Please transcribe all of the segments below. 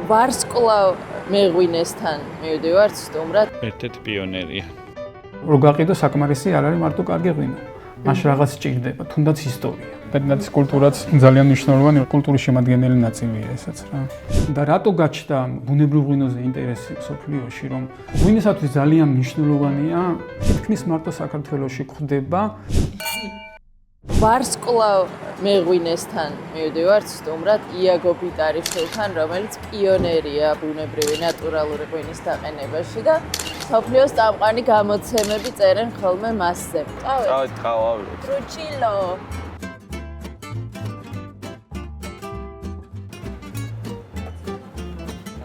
ვარსკვლავ მეღვინესთან მივდივარ სტუმრად. ერთ-ერთი პიონერია. რო გაყიდო საკმარისი არ არის მარტო კარგი ღვინო. მას რაღაც სჭირდება, თუნდაც ისტორია. და კულტურაც ძალიან მნიშვნელოვანი კულტურის შემადგენელი ნაწილია ესაც რა. და რატო გაჩნდა ბუნებრივ ღვინოზე ინტერესი მსოფლიოში, რომ ღვინისათვის ძალიან მნიშვნელოვანია, თითქმის მარტო საქართველოში გვხდება ვარსკვლავ მეღვინესთან მივდივარ სტუმრად იაგო ბიტარიშვილთან, რომელიც პიონერია ბუნებრივი ნატურალური ღვინის დაყენებაში და მსოფლიოს წამყვანი გამოცემები წერენ ხოლმე მასზე. წავით, ავიღოთ. ტრუჩილო.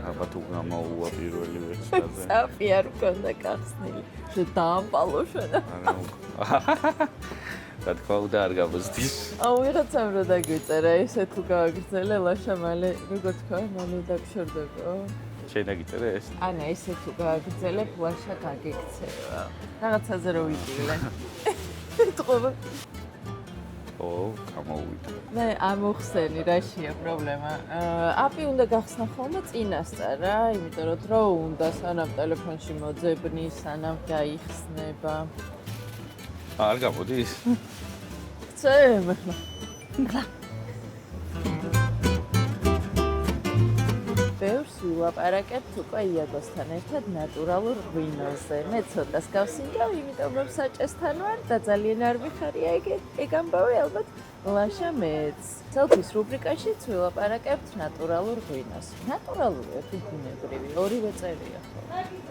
ალბათ უგამოუვა პირველი ვერსიაზე. წაფი არ მქონდა გახსნილი. შედაამპალო შენა. რა თქმა უნდა არ გამოსდის. ვიღაცამ რა დაგვიწერა, ესე თუ გავაგრძელე ლაშა მალე, როგორ თქვა, მალე დაგშორდება. შენ დაგიწერე ეს? ანა, ესე თუ გავაგრძელე, ლაშა გაგიქცევა. რაღაცაზე რო ვიდილე. თქობა. გამოვიდა. მე ამოხსენი, რაშია პრობლემა. აპი უნდა გახსნა ხოლმე წინასწარ რა, იმიტომ რომ დრო უნდა სანამ ტელეფონში მოძებნის, სანამ გაიხსნება. არ გამოდის? ცემ. ბევრს ვილაპარაკებთ უკვე იაგოსთან ერთად ნატურალურ ღვინოზე. მე ცოტას გავსინჯავ, იმიტომ რომ საჭესთან ვარ და ძალიან არ მიხარია ეგ ამბავი ალბათ ლაშა მეც. სელფის რუბრიკაშიც ვილაპარაკებთ ნატურალურ ღვინოს. ნატურალურია თუ ბუნებრივი, ორივე წერია ხო?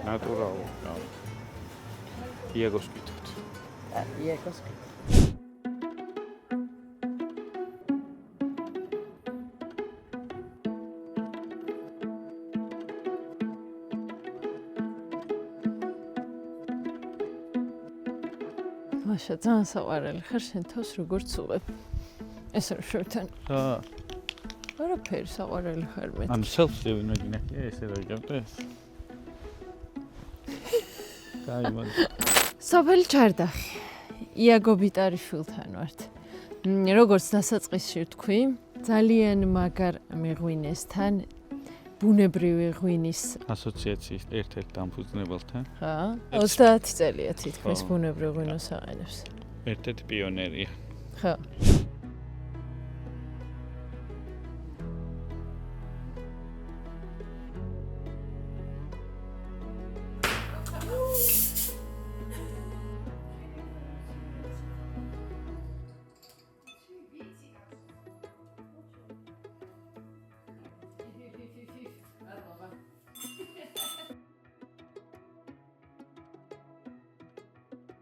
ნატურალური. იაგოს კითხოთ. იაგოს ლაშა ძალიან საყვარელი ხარ შენ თავს როგორც უღებ. ეს რა შევთან? არაფერი საყვარელი ხარ მე. ან სელფი ვინმეგინახია ესე რა გიგებდეს? გაიმან. სოფელი ჩარდახი. იაგო ბიტარიშვილთან ვართ. როგორც დასაწყისში ვთქვი, ძალიან მაგარ მეღვინესთან ბუნებრივი ღვინის ასოციაციის ერთ-ერთ დამფუძნებელთან. ხა? 30 წელია თითქმის ბუნებრივ ღვინოს აყენებს. ერთ-ერთი პიონერია. ხო.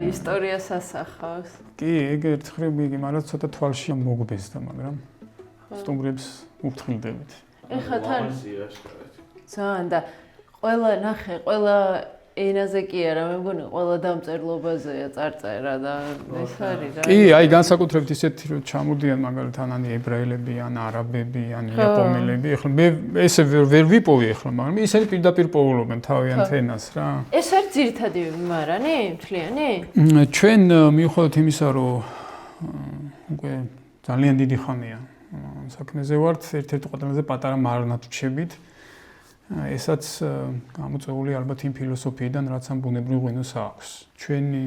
ისტორიას ასახავს. კი, ეგ ერთხელ მიგი, მაგრამ ცოტა თვალში მოგბეზდა, მაგრამ სტუმრებს უფრთხილდებით. ეხლა თან ძალიან და ყველა ნახე, ყველა ენაზე კი არა, მე მგონი ყველა დამწერლობაზეა წარწერა და ეს არის რა. კი, აი განსაკუთრებით ისეთი რომ ჩამოდიან მაგალითად ან ებრაელები, ან არაბები, ან იაპონელები, ეხლა მე ესე ვერ ვიპოვი ეხლა, მაგრამ ისინი პირდაპირ პოულობენ თავიანთ ენას რა. ეს არის ძირითადი მარანი, მთლიანი? ჩვენ მიუხედავად იმისა, რომ უკვე ძალიან დიდი ხანია საქმეზე ვართ, ერთ-ერთი ყველაზე პატარა მარნად ვჩებით. ესაც გამოწვეული ალბათ იმ ფილოსოფიიდან, რაც ამ ბუნებრივ ღვინოს აქვს. ჩვენი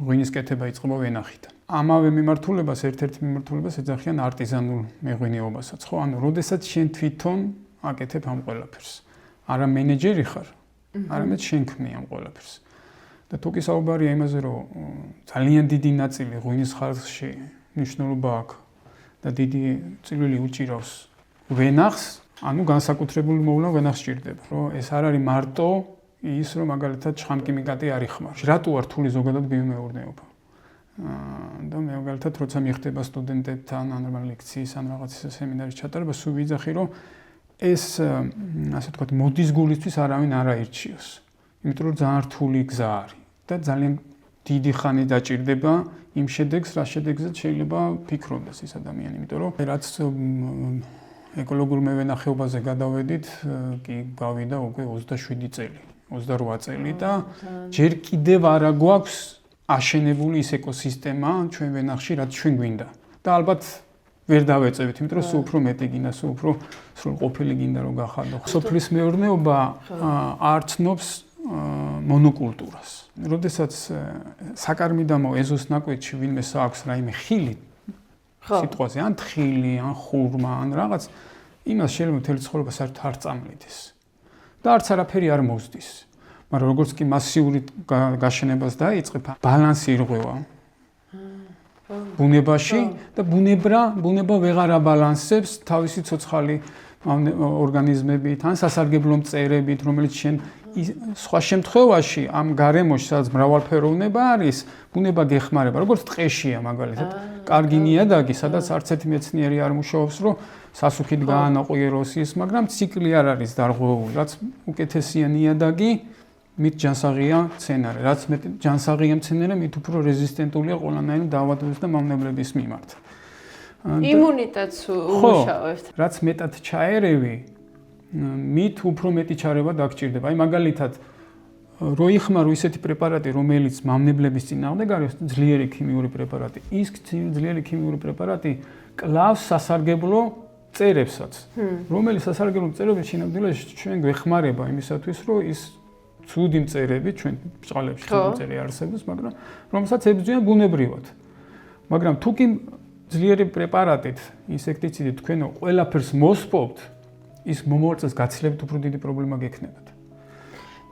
ღვინის კეთება იწყება ვენახიდან. ამავე მიმართულებას, ერთ-ერთ მიმართულებას ეძახიან არტიზანულ მეღვინეობასაც, ხო? ანუ, როდესაც შენ თვითონ აკეთებ ამ ყველაფერს. არა მენეჯერი ხარ, არამედ შენ ქმნი ამ ყველაფერს. და თუ კი საუბარია იმაზე, რომ ძალიან დიდი ნაწილი ღვინის ხარჯში მნიშვნელობა აქვს და დიდი წვლილი უჭირავს ვენახს, ანუ განსაკუთრებული მოვლა ვენახს სჭირდება, რომ ეს არ არის მარტო ის, რომ მაგალითად შხამკიმიკატი არ იხმარ. რატო არ რთული ზოგადად ბიომეურნეობა? და მე მაგალითად როცა მიხდება სტუდენტებთან ან ლექციის ან რაღაც სემინარის ჩატარება, სულ ვიძახი, რომ ეს ასე ვთქვათ, მოდის გულისთვის არავინ არ აირჩიოს. იმიტომ რომ ძალიან რთული გზა არის და ძალიან დიდი ხანი დაჭირდება იმ შედეგს, რა შედეგზეც შეიძლება ფიქრობდეს ეს ადამიანი, იმიტომ რომ რაც ეკოლოგიურ მევენახეობაზე გადავედით, კი გავიდა უკვე 27 წელი, 28 წელი და ჯერ კიდევ არა გვაქვს აშენებული ის ეკოსისტემა ჩვენ ვენახში, რაც ჩვენ გვინდა. და ალბათ ვერ დავეწევით, იმიტომ რომ სულ უფრო მეტი გინდა, სულ უფრო სრულყოფილი გინდა რომ გახადო. სოფლის მეურნეობა არ ცნობს მონოკულტურას. როდესაც საკარმიდამო ეზოს ნაკვეთში ვინმე აქვს რაიმე ხილი სიტყვაზე, ან თხილი, ან ხურმა, ან რაღაც, იმას შეიძლება მთელი ცხოვრება საერთოდ არ წამლიდეს. და არც არაფერი არ მოსდის. მაგრამ როგორც კი მასიური გაშენებას დაიწყება, ბალანსი ირღვევა ბუნებაში და ბუნება ვეღარ აბალანსებს თავისი ცოცხალი ორგანიზმებით, ან სასარგებლო მწერებით, რომელიც შენ სხვა შემთხვევაში ამ გარემოში, სადაც მრავალფეროვნება არის, ბუნება გეხმარება, როგორც ტყეშია მაგალითად. კარგი ნიადაგი, სადაც არც ერთი მეცნიერი არ მუშაობს, რომ სასუქით გაანაყვიეროს ის, მაგრამ ციკლი არ არის დარღვეული, რაც უკეთესია ნიადაგი, მით ჯანსაღია მცენარე, რაც მეტ ჯანსაღია მცენარე, მით უფრო რეზისტენტულია ყველანაირი დაავადების და მავნებლების მიმართ. იმუნიტეტს უმუშავებთ. რაც მეტად ჩაერევი, მით უფრო მეტი ჩარევა დაგჭირდება. აი მაგალითად, რო იხმარო ისეთი პრეპარატი, რომელიც მავნებლების წინააღმდეგ არის, ძლიერი ქიმიური პრეპარატი, ის ძლიერი ქიმიური პრეპარატი კლავს სასარგებლო მწერებსაც, რომელიც სასარგებლო მწერები შინაგდულაში ჩვენ გვეხმარება იმისათვის, რომ ის ცუდი მწერები ჩვენ ბჭყალებში ცუდი მწერი არსებობს, მაგრამ რომელსაც ებრძვიან ბუნებრივად. მაგრამ თუ კი ძლიერი პრეპარატით, ინსექტიციდით თქვენ ყველაფერს მოსპობთ, ის მომავალწელს გაცილებით უფრო დიდი პრობლემა გექნებათ.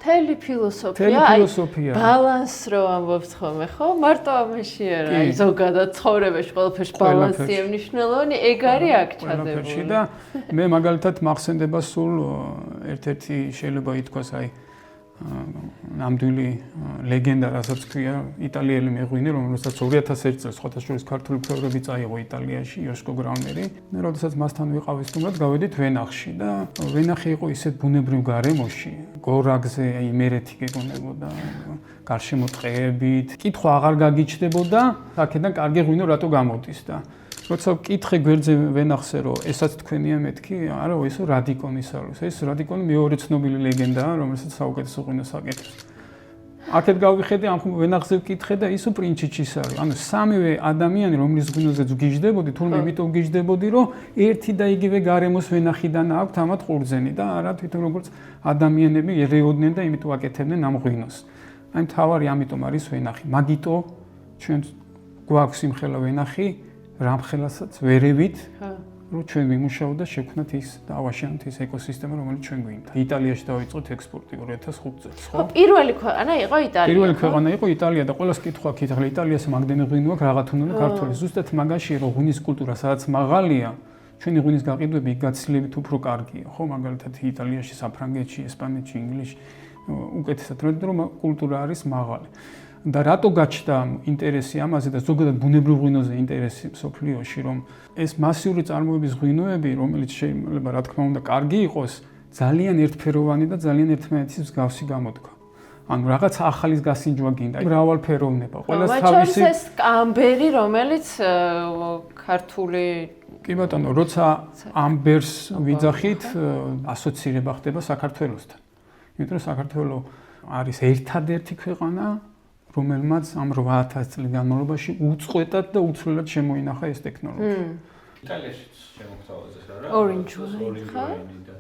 მთელი ფილოსოფია, ბალანს რო ამბობთ ხოლმე, ხო? მარტო ამაში არა, აი ზოგადად ცხოვრებაში ყველაფერში ბალანსია მნიშვნელოვანი, ეგ არის აქ ჩადებული. და მე მაგალითად მახსენდება სულ ერთ-ერთი შეიძლება ითქვას აი ნამდვილი ლეგენდა, რასაც ქვია იტალიელი მეღვინე, რომელსაც 2001 წელს სხვათა შორის ქართული მცხოვრები წაიღო იტალიაში, იოსკო გრაუნერი. მე როდესაც მასთან ვიყავი სტუმრად, გავედით ვენახში და ვენახი იყო ისეთ ბუნებრივ გარემოში, გორაგზე, აი იმერეთი გეგონებოდა, გარშემო ტყეებით. კითხვა აღარ გაგიჩნდებოდა, აქედან კარგი ღვინო რატო გამოდის და როცა ვკითხე გვერდზე ვენახზე, რომ ესაც თქვენია მეთქი, არა, ისო რადიკონის არის. ეს რადიკონი მეორე ცნობილი ლეგენდაა, რომელსაც საუკეთესო ღვინოს აკეთებს. აქეთ გავიხედე, ამ ვენახზე ვკითხე და ისო პრინჩიჩის არის. ანუ სამივე ადამიანი, რომლის ღვინოზეც ვგიჟდებოდი, თურმე იმიტომ ვგიჟდებოდი, რომ ერთი და იგივე გარემოს ვენახიდან აქვთ ამათ ყურძენი და არა თვითონ როგორც ადამიანები ერეოდნენ და იმიტომ აკეთებდნენ ამ ღვინოს. აი მთავარი ამიტომ არის ვენახი. მაგიტო ჩვენ გვაქვს იმხელა ვენახი რამხელასაც ვერევით, რომ ჩვენ ვიმუშაოთ და შევქმნათ ის და ავაშენოთ ის ეკოსისტემა, რომელიც ჩვენ გვინდა. იტალიაში დავიწყოთ ექსპორტი 2005 წელს, ხო? პირველი ქვეყანა იყო იტალია. პირველი ქვეყანა იყო იტალია და ყველას კითხვა ქითხა, იტალიას მაგდენი ღვინო აქვს, რაღაც უნდა ქართული. ზუსტად მაგაში რომ ღვინის კულტურა სადაც მაღალია, ჩვენი ღვინის გაყიდვები გაცილებით უფრო კარგია, ხო? მაგალითად იტალიაში, საფრანგეთში, ესპანეთში, ინგლისში უკეთესად, რომ კულტურა არის მაღალი. და რატო გაჩნდა ინტერესი ამაზე და ზოგადად ბუნებრივ ღვინოზე ინტერესი მსოფლიოში, რომ ეს მასიური წარმოების ღვინოები, რომელიც შეიძლება რა თქმა უნდა კარგი იყოს, ძალიან ერთფეროვანი და ძალიან ერთმანეთის მსგავსი გამოდგა. ანუ რაღაც ახალის გასინჯვა გინდა, მრავალფეროვნება, ყველას თავისი ეს ამბერი, რომელიც ქართული კი ბატონო, როცა ამბერს ვიძახით, ასოცირება ხდება საქართველოსთან. იმიტომ რომ საქართველო არის ერთადერთი ქვეყანა, რომელმაც ამ 8000 წლის განმავლობაში უწყვეტად და უცვლელად შემოინახა ეს ტექნოლოგია. იტალიაშიც შემოგთავაზეს არა? Orange wine, ხო? და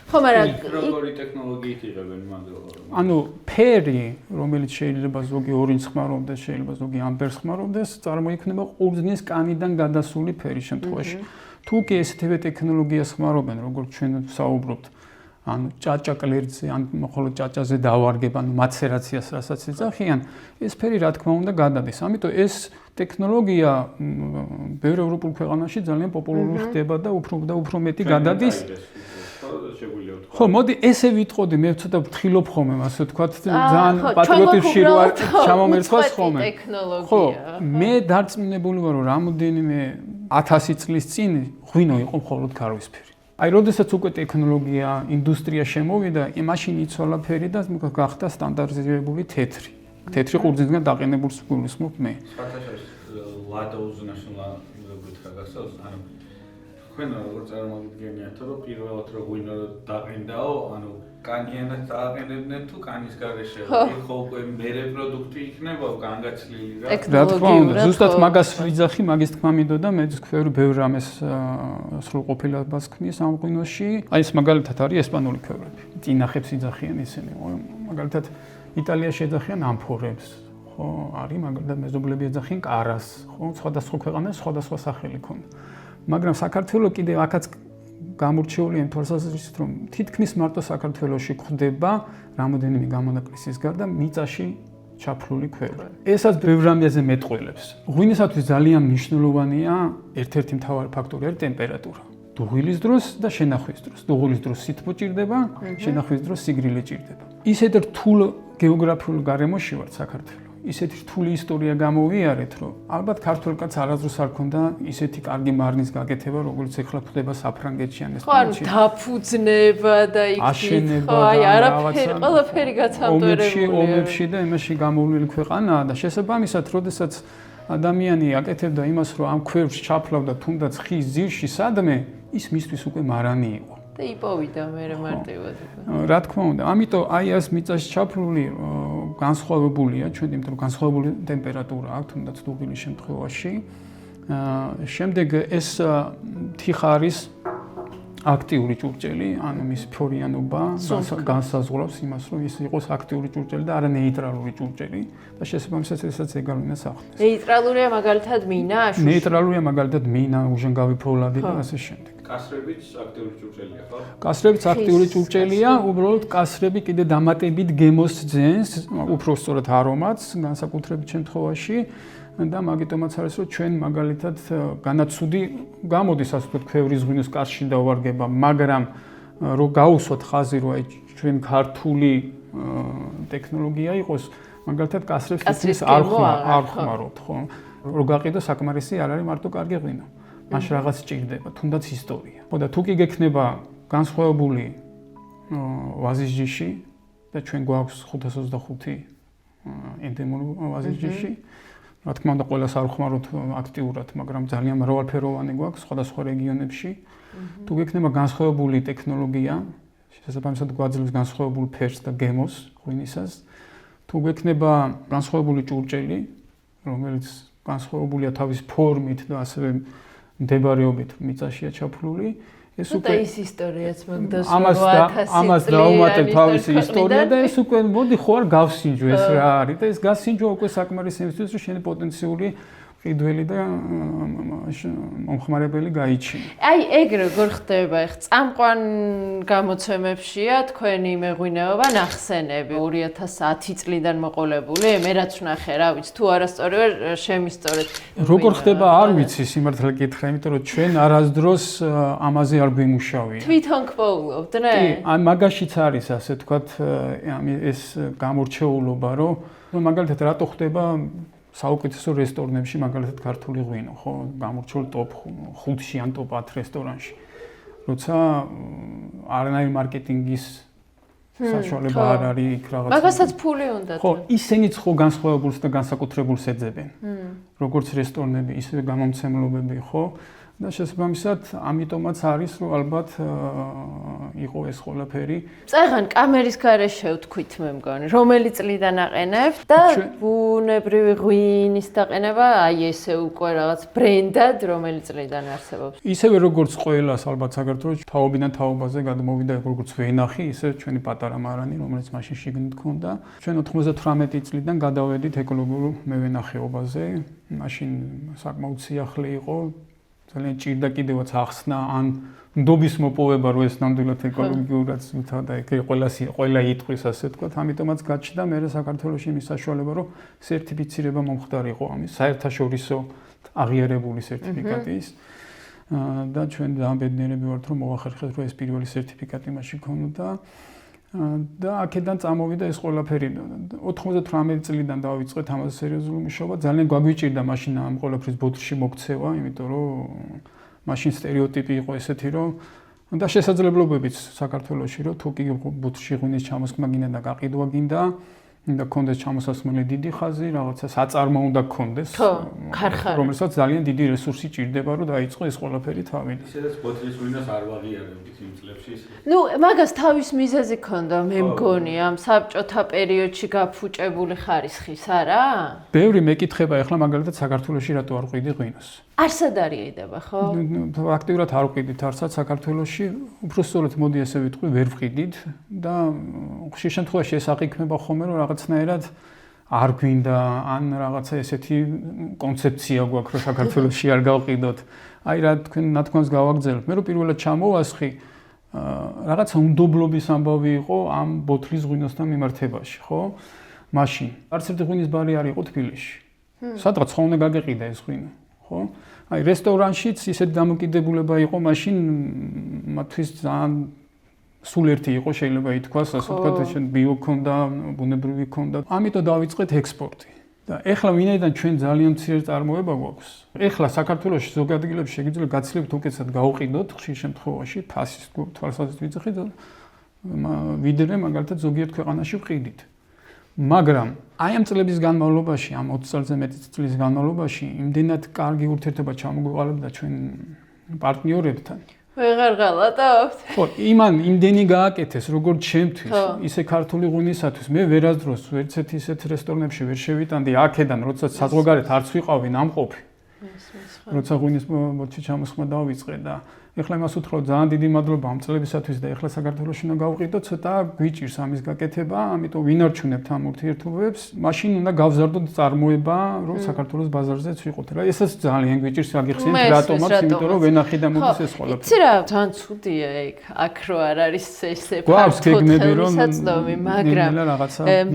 ხო, მაგრამ როგორი ტექნოლოგიით იღებენ მაგალითად? ანუ ფერი, რომელიც შეიძლება ზოგი ორინჯს ხმარობდეს, შეიძლება ზოგი ამბერს ხმარობდეს, წარმოიქმნება ყურძნის კანიდან გადასული ფერის შემთხვევაში. თუ კი ესეთივე ტექნოლოგიას ხმარობენ, როგორც ჩვენ ვსაუბრობთ, ანუ ჭაჭა კლერტზე, ან მხოლოდ ჭაჭაზე დავარგებ, ანუ მაცერაციას რასაც ეძახიან, ეს ფერი რა თქმა უნდა გადადის. ამიტომ ეს ტექნოლოგია ბევრ ევროპულ ქვეყანაში ძალიან პოპულარული ხდება და უფრო მეტი გადადის. ხო, მოდი ესე ვიტყოდი, მე ცოტა ვთხილობ ხოლმე, ასე ვთქვათ, ძალიან პატრიოტებში რო არ ჩამომერცხვას ხოლმე. ხო, მე დარწმუნებული ვარ, რომ რამოდენიმე 1000 წლის წინ ღვინო იყო მხოლოდ ქარვისფერი. აი, როდესაც უკვე ტექნოლოგია, ინდუსტრია შემოვიდა, მაშინ იცვალა ფერი და გახდა სტანდარტიზებული თეთრი. თეთრი ყურძნისგან დაყენებულს გულისხმობ მე. საქართველოს ლადო უზნაშლა გითხრა გასავს, ანუ თქვენ როგორ წარმოგიდგენიათ, რომ პირველად რო ღვინო დაყენდაო, ანუ კანიანად დააყენებდნენ თუ კანის გარეშე, ხო უკვე მერე პროდუქტი იქნება განგაცლილი რა. რა თქმა უნდა, ზუსტად მაგას ვიძახი, მაგის თქმა მინდოდა, მე ბევრი რამეს სრულყოფილებას ქმნის ამ ღვინოში. აი ეს მაგალითად არის ესპანური ქვევრები. წინახებს იძახიან ისინი. მაგალითად იტალიაში ეძახიან ამფორებს. ხო, არის მაგალითად მეზობლები ეძახიან კარას, ხო, სხვადასხვა ქვეყანას სხვადასხვა სახელი ქონდა. მაგრამ საქართველოს კიდევ აქაც გამორჩეული იმ თვალსაზრისით, რომ თითქმის მარტო საქართველოში გვხდება რამოდენიმე გამონაკლისის გარდა მიწაში ჩაფლული ქვევრები. ესაც ბევრ რამეზე მეტყველებს. ღვინისათვის ძალიან მნიშვნელოვანია ერთ-ერთი მთავარი ფაქტორი არის ტემპერატურა. დუღილის დროს და შენახვის დროს. დუღილის დროს სითბო ჭირდება, შენახვის დროს სიგრილე ჭირდება. ისეთ რთულ გეოგრაფიულ გარემოში ვართ საქართველოს. ისეთი რთული ისტორია გამოვიარეთ, რომ ალბათ ქართულ კაცს არასდროს არ ქონდა ისეთი კარგი მარნის გაკეთება, როგორც ეხლა ხდება საფრანგეთში ან ესპანეთში. ხო, დაფუძნება და იქით, ხო, აი არაფერი, ყველაფერი გაცამტვერებულია. ომებში და იმაში გამოვლილი ქვეყანაა და შესაბამისად, როდესაც ადამიანი აკეთებდა იმას, რომ ამ ქვევრს ჩაფლავდა თუნდაც ხის ძირში სადმე, ის მისთვის უკვე მარანი იყო. და იპოვიდა მე მარტივად. რა თქმა უნდა, ამიტომ აი ეს მიწაში ჩაფლული განსხვავებულია, ჩვენ იმიტომ რომ განსხვავებული ტემპერატურა აქვს, თუნდაც დუღილის შემთხვევაში. შემდეგ ეს თიხარის აქტიური ჭურჭელი, ანუ მის ფორიანობა განსაზღვრავს იმას, რომ ის იყოს აქტიური ჭურჭელი და არა ნეიტრალური ჭურჭელი და შესაბამისად ესაც ეგარუნა სახდეს. ნეიტრალურია მაგალითად მინა, შუში. ნეიტრალურია მაგალითად მინა, უჟანგავი ფოლადი და ასე შემდეგ. კასრებიც აქტიური ჭურჭელია, ხო? კასრებიც აქტიური ჭურჭელია, უბრალოდ კასრები კიდე დამატებით გემოს ძენს, უფრო სწორად არომატს, განსაკუთრებით შემთხვევაში და მაგიტომაც არის, რომ ჩვენ მაგალითად განაცუდი გამოდის ასე ვთქვათ, ქვევრის ღვინოს კასში დავარგება, მაგრამ რომ გაუსვათ ხაზი, რომ აი ჩვენ ქართული ტექნოლოგია იყოს, მაგალითად კასრებს თითქმის არ ხმარობთ, ხო? რომ გაყიდო საკმარისი არ არის მარტო კარგი ღვინო. მაშ რაღაც ჭირდება, თუნდაც ისტორია. ხო და თუ კი გექნება განსხვავებული ვაზის ჯიში და ჩვენ გვაქვს 525 ენდემური ვაზის ჯიში. რა თქმა უნდა, ყველას არ ხმარობთ აქტიურად, მაგრამ ძალიან მრავალფეროვანი გვაქვს სხვადასხვა რეგიონებში. თუ გექნება განსხვავებული ტექნოლოგია, შესაბამისად გვაძლევს განსხვავებულ ფერს და გემოს ღვინისას. თუ გექნება განსხვავებული ჭურჭელი, რომელიც განსხვავებულია თავის ფორმით და ასევე მდებარეობით მიწაშია ჩაფლული, ეს უკვე ის ისტორიაც მაგდას ამას დაუმატებ თავისი ისტორია და ეს უკვე მოდი ხო არ გავსინჯო ეს რა არის და ეს გასინჯო უკვე საკმარისი იმისთვის რომ შენი პოტენციური ყიდველი და მომხმარებელი გაიჩინო. აი ეგ როგორ ხდება? ეხ წამყვან გამოცემებშია თქვენი მეღვინეობა ნახსენები 2010 წლიდან მოყოლებული, მე რაც ვნახე, რა ვიცი, თუ არასწორი ვარ, შემისწორეთ. როგორ ხდება არ ვიცი, სიმართლე გითხრა, იმიტომ რომ ჩვენ არასდროს ამაზე არ გვიმუშავია. თვითონ გპოულობდნე? კი, ან მაგაშიც არის ასე თქვათ ეს გამორჩეულობა, რომ მაგალითად რატო ხდება საუკეთესო რესტორნებში მაგალითად ქართული ღვინო, ხო, გამორჩეული ტოპ 5-ში ან ტოპ 10 რესტორანში. როცა არანაირი მარკეტინგის საშუალება არ არის იქ რაღაც. მაგასაც ფული უნდა. ხო, ისინიც ხო განსხვავებულს და განსაკუთრებულს ეძებენ. როგორც რესტორნები, ისევე გამომცემლობები, ხო? და შესაბამისად, ამიტომაც არის, რომ ალბათ იყო ეს ყველაფერი. წეგან კამერის გარეშე ვთქვით მე მგონი, რომელი წლიდან აყენებთ და ბუნებრივი ღვინის დაყენება, აი ესე უკვე რაღაც ბრენდად რომელი წლიდან არსებობს. ისევე როგორც ყველას ალბათ საქართველოს თაობიდან თაობაზე გადმოვიდა როგორც ვენახი, ისე ჩვენი პატარა მარანი, რომელიც მაშინ შიგნით ქონდა. ჩვენ 98 წლიდან გადავედით ეკოლოგიურ მევენახეობაზე. მაშინ საკმაოდ სიახლე იყო. ძალიან ჭირდა კიდევაც ახსნა ან ნდობის მოპოვება, რომ ეს ნამდვილად ეკოლოგიურად უთავდა ეგ ყველა იტყვის ასე თქვა, ამიტომაც გაჩნდა მე საქართველოში იმის საშუალება, რომ სერტიფიცირება მომხდარიყო ამის საერთაშორისო აღიარებული სერტიფიკატის და ჩვენ ძალიან ბედნიერები ვართ, რომ მოახერხეთ, რომ ეს პირველი სერტიფიკატი მაშინ ქონოდა და აქედან წამოვიდა ეს ყველაფერი 98 წლიდან დავიწყეთ ამაზე სერიოზული მუშაობა. ძალიან გვაგვიჭირდა მაშინ ამ ყველაფრის ბოთლში მოქცევა, იმიტომ რომ მაშინ სტერეოტიპი იყო ესეთი, რომ და შესაძლებლობებიც საქართველოში, რომ თუ კი ბოთლში ღვინის ჩამოსქმა გინდა და გაყიდვა გინდა, უნდა კონდეს ჩამოსასმელი დიდი ხაზი, რაღაცა საწარმო უნდა კონდეს, ქარხანა, რომელსაც ძალიან დიდი რესურსი ჭირდება, რომ დაიწყო ეს ყველაფერი თავიდან. ისედაც ბოთლის ღვინოს არ ვაღიარებდით იმ წლებში. ნუ მაგას თავის მიზეზი ქონდა, მე მგონი, ამ საბჭოთა პერიოდში გაფუჭებული ხარისხის, არა? ბევრი მეკითხება ახლა მაგალითად საქართველოში რატო არ ყიდი ღვინოს. არსად არიედება, ხო? აქტიურად არ ყიდით არსად საქართველოში, უფრო სწორედ მოდი ესე ვიტყვი, ვერ ვყიდით და ხშირ შემთხვევაში ეს აღიქმება ხოლმე, რომ რაღაცნაირად არ გვინდა ან რაღაცა ესეთი კონცეფცია გვაქვს, რომ საქართველოში არ გავყიდოთ. აი რა თქვენ ნათქვამს გავაგრძელებთ. მე რომ პირველად ჩამოვასხი, რაღაცა უნდობლობის ამბავი იყო ამ ბოთლის ღვინოსთან მიმართებაში, ხო? მაშინ არც ერთი ღვინის ბარი არ იყო თბილისში. სადღაც ხო უნდა გაგეყიდა ეს ღვინო, ხო? აი რესტორანშიც ისეთ დამოკიდებულება იყო მაშინ მათთვის ძალიან სულ ერთი იყო შეიძლება ითქვას, ასე ვთქვათ, შენ ბიო ქონდა, ბუნებრივი ქონდა. ამიტომ დავიწყეთ ექსპორტი. და ეხლა ვინაიდან ჩვენ ძალიან მცირე წარმოება გვაქვს. ეხლა საქართველოში ზოგ ადგილებში შეგიძლია გაცილებით უკეთესად გავყიდოთ ხშირ შემთხვევაში ფასის თვალსაზრისით ვიძახით, ვიდრე მაგალითად ზოგიერთ ქვეყანაში ვყიდით. მაგრამ აი ამ წლების განმავლობაში, ამ 20 წელზე მეტი წლის განმავლობაში, იმდენად კარგი ურთიერთობა ჩამოგვიყალიბდა ჩვენ პარტნიორებთან. ვეღარ ღალატავთ. ხო, იმდენი გააკეთეს, როგორც ჩემთვის, ისე ქართული ღვინისათვის. მე ვერასდროს ვერცეთ ისეთ რესტორნებში ვერ შევიტანდი აქედან, როცა საზღვარგარეთ არც ვიყავი ნამყოფი. როცა ღვინის ბოთლი ჩამოსხმა დავიწყე და ეხლა იმას უთხრა, ძალიან დიდი მადლობა ამ წლებისათვის და ეხლა საქართველოში უნდა გავყიდო, ცოტა გვიჭირს ამის გაკეთება, ამიტომ ვინარჩუნებთ ამ ურთიერთობებს, მაშინ უნდა გავზარდოთ წარმოება, რომ საქართველოს ბაზარზეც ვიყოთ. რა ესაც ძალიან გვიჭირს, აგიხსენებთ რატომაც, იმიტომ რომ ვენახი და მოდის ეს ყველაფერი. იცი რა, ძალიან ცუდია იქ, აქ რო არ არის ესე ფართო მაგრამ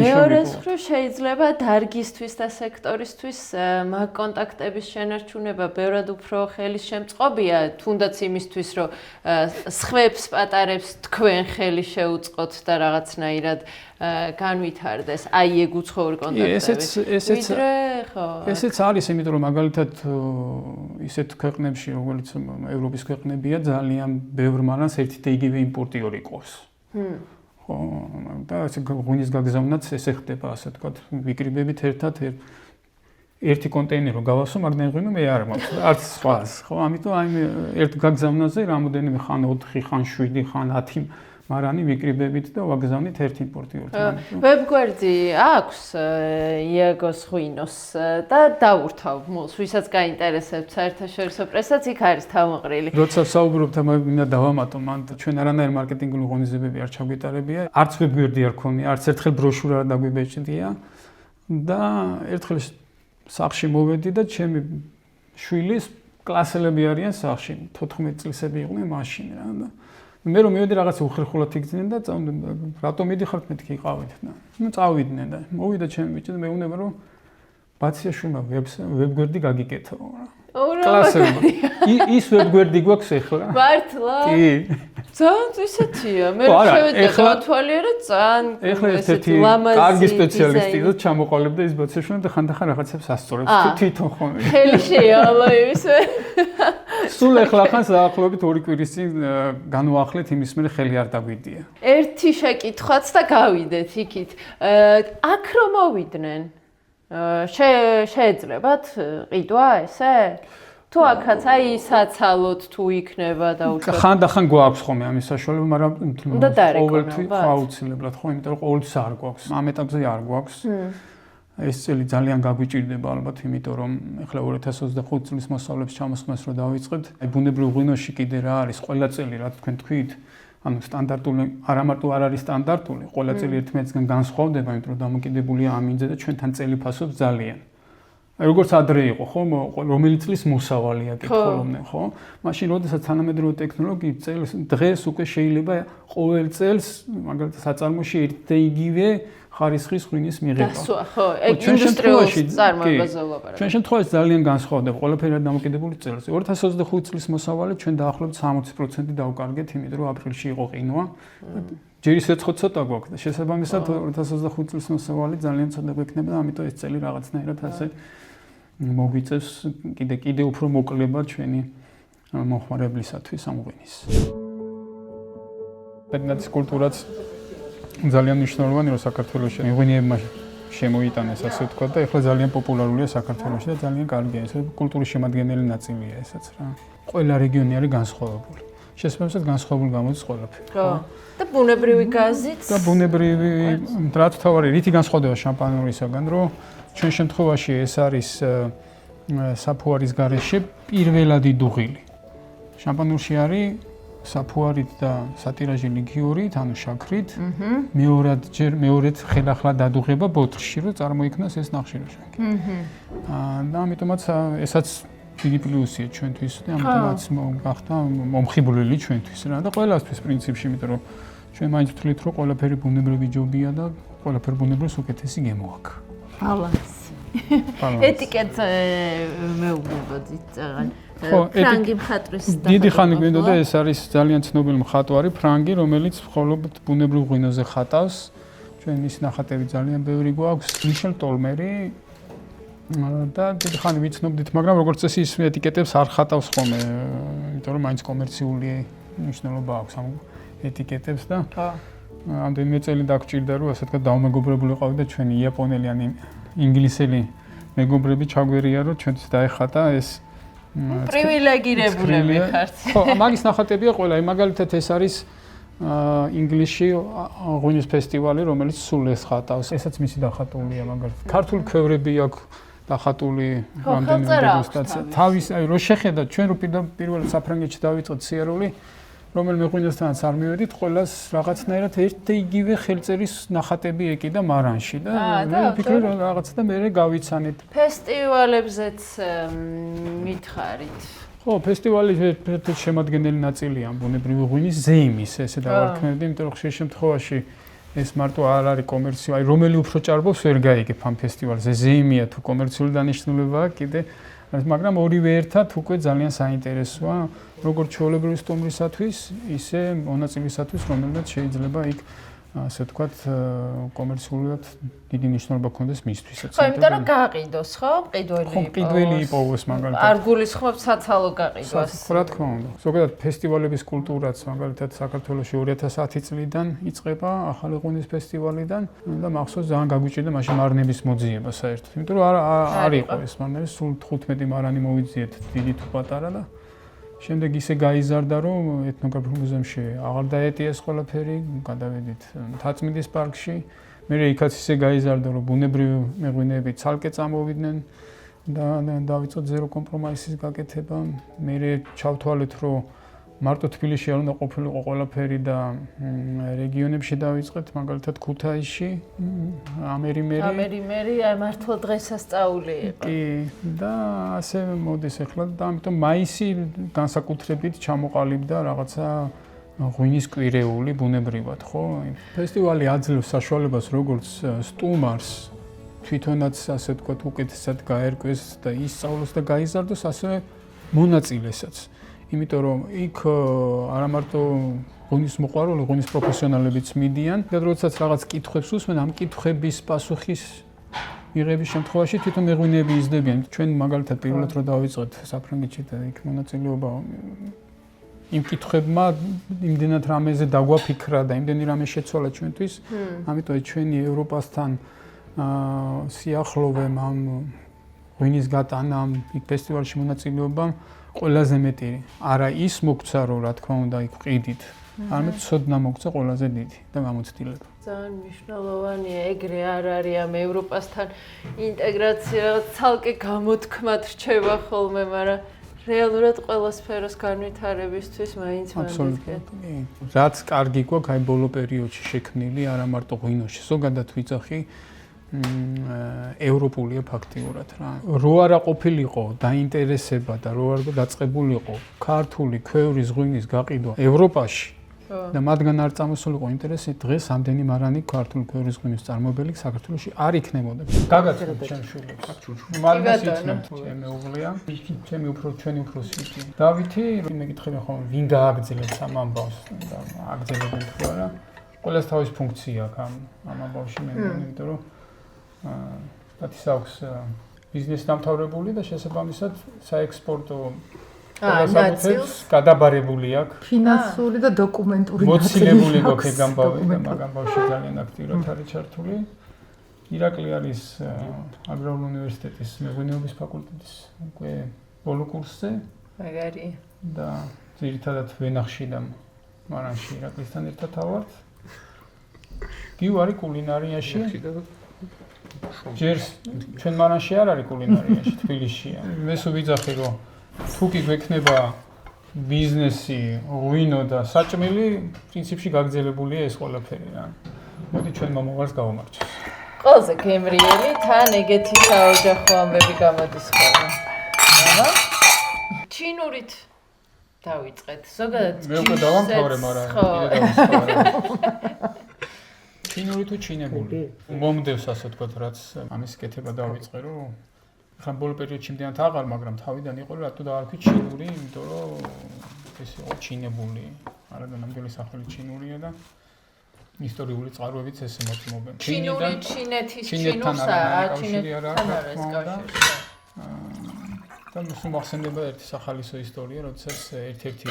მეორეს მხრივ შეიძლება დარგისთვის და სექტორისთვის მაგ კონტაქტების შენარჩუნება ბევრად უფრო ხელის შემწყობია, თუნდაც იმის რომ სხვებს პატარებს თქვენ ხელი შეუწყოთ და რაღაცნაირად განვითარდეს აი ეგ უცხოური კონტაქტები. ესეც არის, იმიტომ რომ მაგალითად ისეთ ქვეყნებში, როგორც ევროპის ქვეყნებია, ძალიან ბევრ მანას ერთი და იგივე იმპორტიორი ყავს. ხო, და ეს ღვინის გაგზავნაც ესე ხდება, ასე ვთქვათ, ვიკრიბებით ერთად ერთი კონტეინერი რომ გავასო, მაგრამ ღვინო მე არ მაქვს, არც სხვას, ხო? ამიტომ აი ერთ გაგზავნაზე რამოდენიმე ხან 4, ხან 7, ხან 10 მარანი ვიკრიბებით და ვაგზავნით ერთ იმპორტიორთან. ვებგვერდი აქვს იაგოს ღვინოს და დაურთავ მულს, ვისაც გაინტერესებთ საერთაშორისო პრესაც, იქ არის თავმოყრილი. როცა საუბრობთ, მინდა დავამატო, მან ჩვენ არანაირი მარკეტინგული ღონისძიებები არ ჩაგვიტარებია, არც ვებგვერდი არ ქონია, არც ერთხელ ბროშურა არ დაგვიბეჭდია და ერთხელ სახში მოვედი და ჩემი შვილის კლასელები არიან სახში, 14 წლისები იყვნენ მაშინ რა და მე რომ მივედი რაღაცა უხერხულად იგრძნენ და რატომ მიდიხართ მეთქი იყავით და ნუ წავიდნენ და მოვიდა ჩემი ბიჭი და მეუბნება რომ ბაციაშვილმა ვებგვერდი გაგიკეთო რა. კლასელმა. ის ვებგვერდი გვაქვს ახლა? მართლა? კი. ძალიან ისეთია. მე შევედა გავთვალიერე ძალიან ესეთი კარგი სპეციალისტი და ჩამოყალიბდა ის ბაციაშვილი და ხანდახან რაღაცებს ასწორებს თვითონ ხოლმე. ხელი შეავალა იმისე. სულ ახლა ხან საახლოებით 2 კვირის წინ განვაახლეთ იმის მერე ხელი არ დაგვიდია. ერთი შეკითხვაც და გავიდეთ იქით. აქ რომ მოვიდნენ შეეძლებათ ყიდვა ესე? თუ აქაც აი საცალოთ თუ იქნება და უშუალოდ ხანდახან გვაქვს ხოლმე ამის საშუალება, მაგრამ ყოველთვის აუცილებლად ხო, იმიტომ რომ ყოველთვის არ გვაქვს. ამ ეტაპზე არ გვაქვს. ეს წელი ძალიან გაგვიჭირდება ალბათ, იმიტომ რომ ეხლა 2025 წლის მოსავლებს ჩამოსხმას რო დავიწყებთ, აი ბუნებრივ ღვინოში კიდე რა არის, ყველა წელი რა თქვენ თქვით, ანუ სტანდარტული არა მარტო არ არის სტანდარტული, ყველა წელი ერთმანეთისგან განსხვავდება, იმიტომ რომ დამოკიდებულია ამინზე და ჩვენთან წელი ფასობს ძალიან. როგორც ადრე იყო, ხო, რომელი წლის მოსავალია კითხულობდნენ, ხო? მაშინ როდესაც თანამედროვე ტექნოლოგიით დღეს უკვე შეიძლება ყოველ წელს, მაგალითად, საწარმოში ერთ და იგივე ხარისხის ღვინის მიღება. დასვა, ხო, ეგ ინდუსტრიაში წარმოებაზე ვლაპარაკობ. ჩვენ შემთხვევაში ძალიან განსხვავდება, ყველაფერი არის დამოკიდებული წელზე. 2025 წლის მოსავალი ჩვენ დაახლოებით 60% დავკარგეთ, იმიტომ რომ აპრილში იყო ყინვა. ჯერ ისეც ცოტა გვაქვს და შესაბამისად 2025 წლის მოსავალი ძალიან ცოტა გვექნება, ამიტომ ეს წელი რაღაცნაირად ასე მოგვიწევს კიდე უფრო მოკლება ჩვენი მოხმარებლისათვის ამ ღვინის. პედანტის კულტურაც ძალიან მნიშვნელოვანი რომ საქართველოში ღვინიებმა შემოიტანეს ასე ვთქვა და ეხლა ძალიან პოპულარულია საქართველოში და ძალიან კარგია ეს კულტურის შემადგენელი ნაწილია ესაც რა. ყველა რეგიონი არის განსხვავებული. შესაბამისად განსხვავებული გამოდის ყველაფერი. ხო. და ბუნებრივი გაზით და ბუნებრივი რაც თავარი რითი განსხვავდება შამპანურისაგან რომ ჩვენ შემთხვევაში ეს არის საფუარის გარეშე პირველადი დუღილი. შამპანურში არის საფუარით და სატირაჟი ლიქიორით, ანუ შაქრით. მეორედ ხელახლა დადუღება ბოთლში, რომ წარმოიქმნას ეს ნახშირორჟანგი. და ამიტომაც ესაც დიდი პლუსია ჩვენთვის და ამიტომაც გახდა მომხიბვლელი ჩვენთვის რა და ყველასთვის პრინციპში, იმიტომ რომ ჩვენ მაინც ვთვლით, რომ ყველაფერი ბუნებრივი ჯობია და ყველაფერი ბუნებრივს უკეთესი გემოაქვს. ბალანსი. ეტიკეტ მეუბნებოდით წაღან. ფრანგი მხატვრის დიდი ხანი გვინდოდა ეს არის ძალიან ცნობილი მხატვარი ფრანგი, რომელიც მხოლოდ ბუნებრივ ღვინოზე ხატავს. ჩვენ ის ნახატები ძალიან ბევრი გვაქვს. მიშელ ტოლმერი და დიდი ხანი ვიცნობდით, მაგრამ როგორც წესი ის ეტიკეტებს არ ხატავს ხოლმე, იმიტომ რომ მაინც კომერციული მნიშვნელობა აქვს ამ ეტიკეტებს და ამდენიმე წელი დაგჭირდა რომ ასე თქვა დაუმეგობრებულიყავი და ჩვენი იაპონელი ან ინგლისელი მეგობრები ჩაგვერია რომ ჩვენთვის დაეხატა ეს პრივილეგირებულები ხართ. ხო, მაგის ნახატებია ყველა. მაგალითად ეს არის ინგლისში ღვინის ფესტივალი, რომელიც სულ ეს ხატავს. ესაც მისი დახატულია მაგალითად. ქართული ქვევრები აქვს დახატული რამდენიმე ილუსტრაცია. თავის აი რო შეხედათ ჩვენ რო პირველ საფრანგეთში დავიწყეთ სიარული, რომელიმე ღვინოსთანაც არ მივედით, ყველას რაღაცნაირად ერთ იგივე ხელწერის ნახატები ეკიდა მარანში და მე ვფიქრე რომ რაღაცა და მე გავიცანით. ფესტივალებზეც მითხარით. ხო, ფესტივალი ერთ-ერთი შემადგენელი ნაწილია ბუნებრივი ღვინის ზეიმის, ესე დავარქმევდი, იმიტომ რომ ხშირ შემთხვევაში ეს მარტო არ არის კომერციული, აი რომელი უფრო ჭარბობს ვერ გაიგებ ამ ფესტივალზე. ზეიმია თუ კომერციული დანიშნულებაა კიდე, მაგრამ ორივე ერთად უკვე ძალიან საინტერესოა, როგორც ჩვეულებრივი სტუმრისათვის, ისე მონაწილისათვის, რომელმაც შეიძლება იქ ასე ვთქვათ, კომერციულად დიდი მნიშვნელობა ჰქონდეს მისთვისაც. ხო, იმიტომ რომ გააყიდოს, ხო? ყიდველი იპოვოს. ყიდველი იპოვოს მაგალითად. არ გულისხმობთ საცალო გაყიდვას. რა თქმა უნდა. ზოგადად ფესტივალების კულტურაც მაგალითად საქართველოში 2010 წლიდან იწყება ახალი ღვინის ფესტივალიდან და მახსოვს ძალიან გაგვიჭირდა მაშინ მარნების მოძიება საერთოდ. იმიტომ რომ არ იყო ეს მარნები, სულ 15 მარანი მოვიძიეთ დიდი თუ პატარა და შემდეგ ისე გაიზარდა, რომ ეთნოგრაფიულ მუზეუმში აღარ დაეტიეს ყველაფერი, გადავედით მთაწმინდის პარკში. მე იქაც ისე გაიზარდა, რომ ბუნებრივი მეღვინეები ცალკე წამოვიდნენ და დავიწყოთ ზერო კომპრომისის გაკეთება. მე ჩავთვალეთ, რომ მარტო თბილისში არ უნდა ყოფილიყო ყველაფერი და რეგიონებში დავიწყეთ, მაგალითად ქუთაისში, ამერიმერი, აი მართლა დღესასწაული იყო. კი, და ასე მოდის ახლა და ამიტომ მაისი განსაკუთრებით ჩამოყალიბდა რაღაცა ღვინის კვირეული ბუნებრივად, ხო? ფესტივალი აძლევს საშუალებას როგორც სტუმარს თვითონაც ასე ვთქვათ უკეთესად გაერკვეს და ისწავლოს და გაიზარდოს, ასევე მონაწილესაც. იმიტომ რომ იქ არა მარტო ღვინის მოყვარული, ღვინის პროფესიონალებიც მიდიან და როდესაც რაღაც კითხვებს უსმენ, ამ კითხვების პასუხის მიღების შემთხვევაში თვითონ მეღვინეები იზრდებიან. ჩვენ მაგალითად პირველად რო დავიწყეთ საფრანგეთში და იქ მონაწილეობა იმ კითხვებმა იმდენად რამეზე დაგვაფიქრა და იმდენი რამე შეცვალა ჩვენთვის, ამიტომ ჩვენი ევროპასთან სიახლოვემ ამ ღვინის გატანამ, იქ ფესტივალში მონაწილეობამ ყველაზე მეტი არა ის მოგცა რომ რა თქმა უნდა იქ ყიდით, არამედ ცოდნა მოგცა ყველაზე დიდი და გამოცდილება. ძალიან მნიშვნელოვანია, ეგრე არ არის ამ ევროპასთან ინტეგრაცია, რაღაც ცალკე გამოთქმად რჩება ხოლმე, მაგრამ რეალურად ყველა სფეროს განვითარებისთვის მაინც მანდიქეთ. რაც კარგი გვაქვს აი ბოლო პერიოდში შექმნილი, არა მარტო ღვინოში, ზოგადად ვიძახი ევროპულია ფაქტიურად რა. რო არა ყოფილიყო დაინტერესება და რო არ დაწყებულიყო ქართული ქვევრის ღვინის გაყიდვა ევროპაში და მათგან არ წამოსულიყო ინტერესი, დღეს ამდენი მარანი ქართული ქვევრის ღვინის წარმოებელი საქართველოში არ იქნებოდა. გაგაცნობ ჩემ შვილებს. მაგას იცნობთ, მეუღლეა. ჩემი ჩვენი უფროსი იყო. დავითი, მე გითხები ხოლმე, ვინ გააგრძელებს ამ ამბავს და აგრძელებენ თუ არა. ყველას თავის ფუნქცია აქვს ამ ამბავში, მე მგონი, იმიტომ რომ პატის აქვს ბიზნესი დამთავრებული და შესაბამისად საექსპორტო ყველასაკუთრებს გადაბარებული აქვს. ფინანსური და დოკუმენტური მოცილებული გვაქვს ეგ ამბავი და მაგ ამბავში ძალიან აქტიურად არის ჩართული. ირაკლი არის აგრარული უნივერსიტეტის მეღვინეობის ფაკულტეტის უკვე ბოლო კურსზე. მაგარი. და ძირითადად ვენახში და მარანში ირაკლისთან ერთად ავართ. გიუ არის კულინარიაში. ჯერ ჩვენ მარანში არ არის კულინარიაში, თბილისშია. მე სულ ვიძახი რომ თუ კი გვექნება ბიზნესი, ღვინო და საჭმელი, პრინციპში გაგრძელებულია ეს ყველაფერი რა. მოდი ჩვენ მომავალს გავამარჯვოთ. ყველაზე გემრიელი თან ეგეთი საოჯახო ამბები გამოდის ხოლმე. ამა ჩინურით დავიწყეთ. ზოგადად მე უკვე დავამთავრე, მაგრამ კიდე დავისწავლე. ჩინური თუ ჩინებული. მომდევს ასე ვთქვათ, რაც ამის კეთება დავიწყე, რომ ხან ბოლო პერიოდში მდიანთ აღარ, მაგრამ თავიდან იყო რატო დაარქვი ჩინური, იმიტომ რომ ეს იყო ჩინებული. არადა ნამდვილი სახელი ჩინურია და ისტორიული წყაროებიც ესე მოწმობენ. ჩინური ჩინეთის ჩინურსა, ჩინეთთან არის კავშირი. და მსუ მახსენდება ერთი სახალისო ისტორია, როდესაც ერთ-ერთი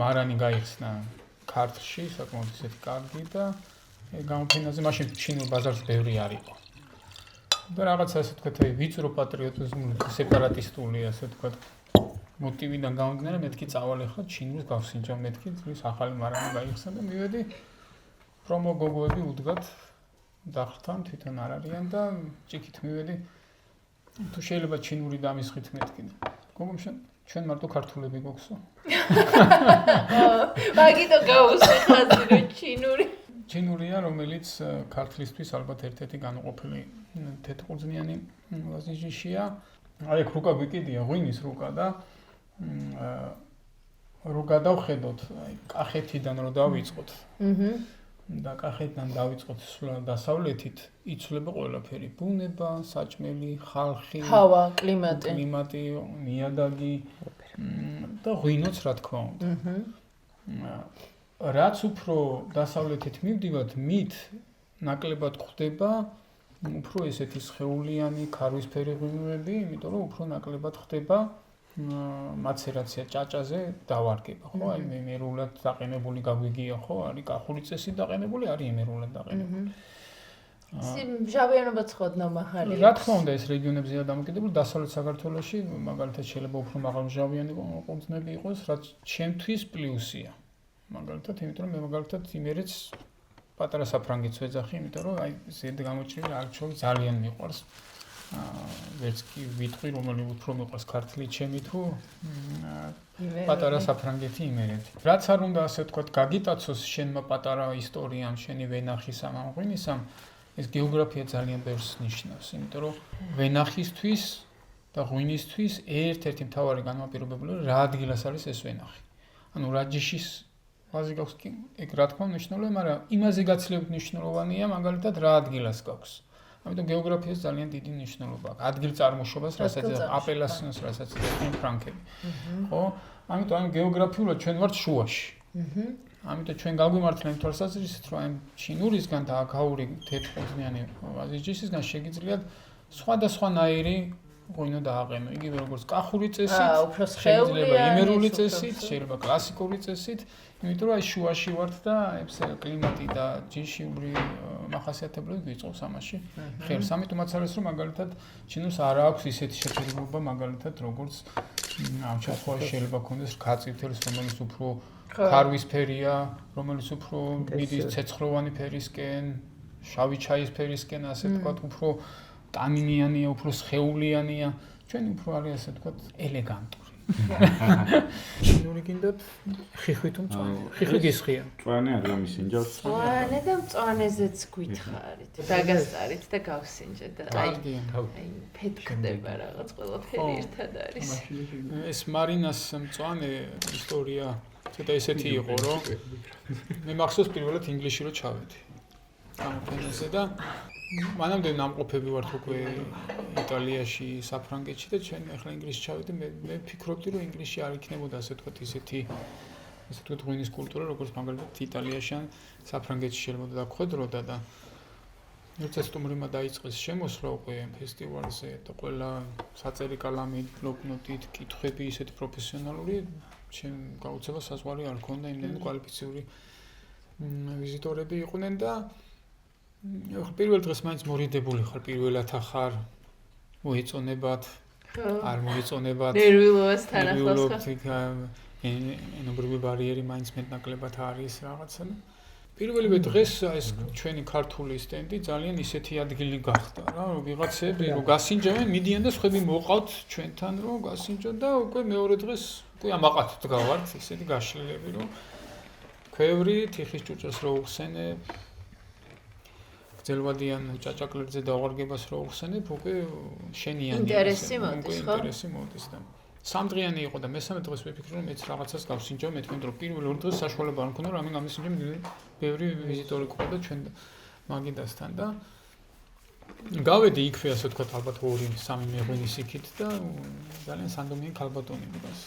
მარანი გაიხსნა ქართლში, საკმაოდ ისეთი კარგი და გამოფენაზე მაშინ ჩინურ ბაზარს ბევრი არ იყო. და რაღაცა ასე ვთქვათ, ვიწრო პატრიოტიზმული, სეპარატისტული ასე ვთქვათ, მოტივიდან გამომდინარე, მეთქი წავალ ახლა ჩინურს გავსინჯავ, მეთქი ძვლის ახალი მარანი გაიხსნა და მივედი პრომო გოგოები უდგათ დახრთან, თვითონ არ არიან და ჭიქით მივედი თუ შეიძლება ჩინური დამისხით მეთქი და გოგომ ჩვენ მარტო ქართულები გვაქვსო. მაგითო გავუსვი ხაზი რომ ჩინური. ჩინურია, რომელიც ქართლისთვის ალბათ ერთ-ერთი განუყოფელი თეთრყურძნიანი ვაზიჟიშია. აი ეგ რუკა გვიკიდია, ღვინის რუკა და რო გადავხედოთ, აი კახეთიდან რო დავიწყოთ. და კახეთიდან დავიწყოთ სულ დასავლეთით, იცვლება ყველაფერი: ბუნება, საჭმელი, ხალხი, ჰავა, კლიმატი, ნიადაგი და ღვინოც რა თქმა უნდა. რაც უფრო დასავლეთით მივდივართ, მით ნაკლებად ხდება უფრო ესეთი სხეულიანი, ქარვისფერი ღვინოები, იმიტომ რომ უფრო ნაკლებად ხდება მაცერაცია ჭაჭაზე დავარგება, ხო? აი მერულად დაყენებული გაგვიგია, ხო? არის კახური წესი დაყენებული, არის მერულად დაყენებული. მჟავიანობაც ხოდნა მაღალი. რა თქმა უნდა, ეს რეგიონებზეა დამოკიდებული, დასავლეთ საქართველოში მაგალითად შეიძლება უფრო მაღალმჟავიანი ყურძნები იყოს, რაც ჩემთვის პლუსია. მაგალითად, იმიტომ რომ მე მაგალითად იმერეც პატარა საფრანგეთს ვეძახი, იმიტომ რომ აი ზედ გამოჭრილი არჩევი ძალიან მიყვარს. ვერც კი ვიტყვი, რომელი უფრო მიყვარს ქართლი ჩემი თუ პატარა საფრანგეთი იმერეთი. რაც არ უნდა ასე ვთქვათ, გაგიტაცოს შენმა პატარა ისტორიამ, შენი ვენახისამ, ამ ღვინისამ, ეს გეოგრაფია ძალიან ბევრს ნიშნავს, იმიტომ რომ ვენახისთვის და ღვინისთვის ერთ-ერთი მთავარი განმაპირობებელი რა ადგილას არის ეს ვენახი. ანუ რა ჯიშის ვაზი გაქვს კი, ეგ რა თქმა უნდა მნიშვნელოვანია, მაგრამ იმაზე გაცილებით მნიშვნელოვანია მაგალითად რა ადგილას გაქვს. ამიტომ გეოგრაფიას ძალიან დიდი მნიშვნელობა აქვს. ადგილ წარმოშობას, რასაც აპელასიონს, რასაც წერენ ფრანკები. ხო? ამიტომ ამ გეოგრაფიულად ჩვენ ვართ შუაში. ამიტომ ჩვენ გაგვიმართლა იმ თვალსაზრისით, რომ ამ ჩინურისგან და აქაური თეთრყურძნიანი ვაზიჯისისგან შეგიძლიათ სხვადასხვანაირი ღვინო დააყენო. იგივე როგორც კახური წესით, შეიძლება იმერული წესით, შეიძლება კლასიკური წესით, იმიტომ რომ აი შუაში ვართ და ეს კლიმატი და ჯიშიური მახასიათებლები გვიწყობს ამაში. ხერს, ამიტომაც არის რომ მაგალითად ჩინურს არ აქვს ისეთი შეფერილობა მაგალითად როგორც ამ შემთხვევაში შეიძლება ქონდეს რქაწითელს, რომელიც უფრო ქარვისფერია, რომელიც უფრო მიდის ცეცხლოვანი ფერისკენ, შავი ჩაის ფერისკენ, ასე ვთქვათ, უფრო ტანინიანია, უფრო სხეულიანია, ჩვენ უფრო არის ასე ვთქვათ, ელეგანტური. ჩინური გინდათ ხიხვი თუ მწვანე? ხიხვი გისხია. მწვანე არ გამისინჯავს. მწვანე და მწვანეზეც გითხარით. დაგასწარით და გავსინჯეთ და აი ფეთქდება რაღაც ყველაფერი ერთად არის. ეს მარინას მწვანე ისტორია ცოტა ესეთი იყო, რომ მე მახსოვს პირველად ინგლისში რო ჩავედი. გამოფენაზე და მანამდე ნამყოფები ვართ უკვე იტალიაში, საფრანგეთში და ჩვენ ახლა ინგლისში ჩავედი, მე ვფიქრობდი რომ ინგლისში არ იქნებოდა ასე ვთქვათ ისეთი ღვინის კულტურა, როგორც მაგალითად იტალიაში ან საფრანგეთში შეიძლება დაგხვედროდა და როცა სტუმრებმა დაიწყეს შემოსვლა უკვე ფესტივალზე და ყველა საწერი კალამი, ბლოკნოტით, კითხვები ისეთი პროფესიონალური, ჩემ გაუცელა საზღვარი არ ქონდა, იმდენი კვალიფიციური ვიზიტორები იყვნენ და პირველ დღეს მაინც მორიდებული ხარ, პირველად ახარ მოეწონებათ, არ მოეწონებათ. ნერვიულობასთან ახლოს ენობრივი ბარიერი მაინც მეტნაკლებად არის რაღაცა. პირველივე დღეს ეს ჩვენი ქართული სტენდი ძალიან ისეთი ადგილი გახდა რა, რომ ვიღაცები რომ გასინჯავენ, მიდიან და სხვები მოყავთ ჩვენთან რომ გასინჯოთ და უკვე მეორე დღეს უკვე ამაყად დგავართ, ისეთი გაშლილები რომ ქვევრი თიხის ჭურჭელს რო უხსენებ, გრძელვადიან ჭაჭაკლერზე დაუღარგებას რო უხსენებ, უკვე შენიანი ინტერესი მოდის, ხო? ინტერესი მოდის და სამდღიანი იყო და მესამე დღეს ვიფიქრე რომ მეც რაღაცას გავსინჯავ, მეთქვი რომ პირველ ორ დღეს საშუალება არ მქონდა რომ ამენ გამისინჯე ბევრი ვიზიტორი ყავდა ჩვენ მაგიდასთან და გავედი იქვე ასე ვთქვათ ალბათ 2-3 მეღვინის იქით და ძალიან სანდომიანი ქალბატონი დგას.